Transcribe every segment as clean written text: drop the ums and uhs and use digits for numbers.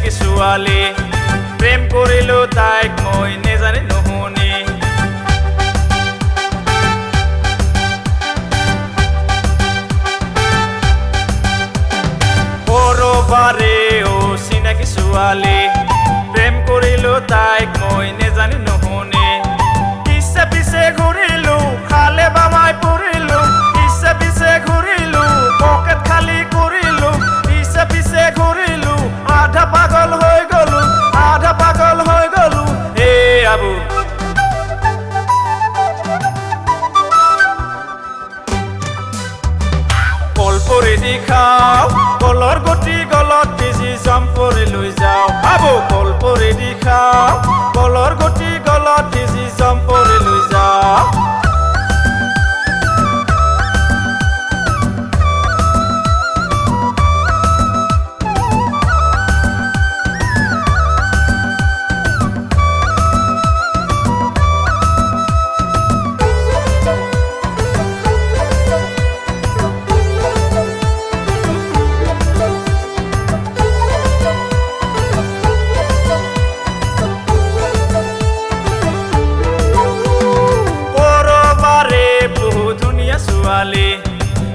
চিনাকি ছোৱালী প্ৰেম কৰিলো তাইক মই নেজানি নুশুনি কৰবাৰে ও চিনাকি ছোৱালী প্ৰেম কৰিলো তাইক মই নেজানি নুশুনি পিছে পিছে ঘূৰিলো খালে বামাই পৰিলো পিছে পিছে ঘূৰিলো পকেট খালি কৰিলো পিছে পিছে ঘূৰিলো আধা পাগল হৈ গলো এ আবু কলপৰি দি খাও কলৰ গতি গলত ভিজি জম্পৰি লৈ যাও আবু কলপৰি দি খাও কলৰ গতি গলত ভিজি জম্পৰি লৈ যাও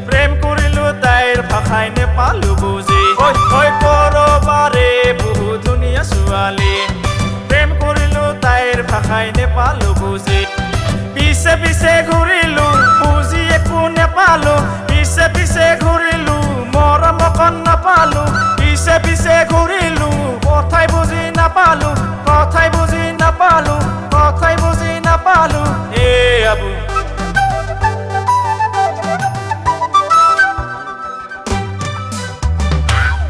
প্ৰেম কৰিলো তাইৰ ভাষাই নেপালো বুজি কৰবাৰে বহু ধুনীয়া ছোৱালী প্ৰেম কৰিলো তাইৰ ভাষাই নেপালো বুজি পিছে পিছে ঘূৰিলো বুজি একো নেপালো পিছে পিছে ঘূৰিলো মৰম অকণ নাপালো পিছে পিছে ঘূৰিলো কথাই বুজি নাপালো এ আবু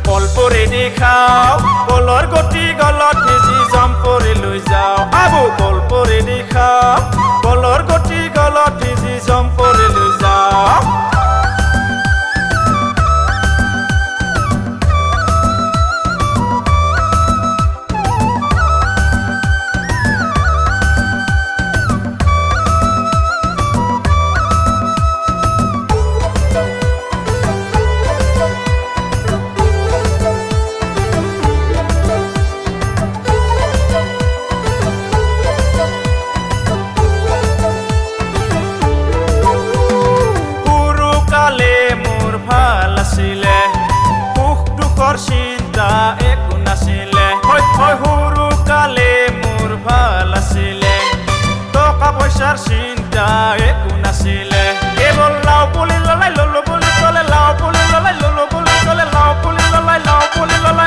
কলপৰি দি খাও কলৰ গতি গলত ভিজি জম্পৰি লৈ যাও আবু কলপৰি দি খাও কলৰ গতি গলত ভিজি জম্পৰি লৈ যাও চিন্তা একো নাছিলে সৰু কালে মোৰ ভাল আছিলে টকা পইচাৰ চিন্তা একো নাছিলে কেৱল লাও পুলি ললাই ললো বুলি ক'লে লাও পুলি ললাই ললো বুলি ক'লে লাও পুলি ললাই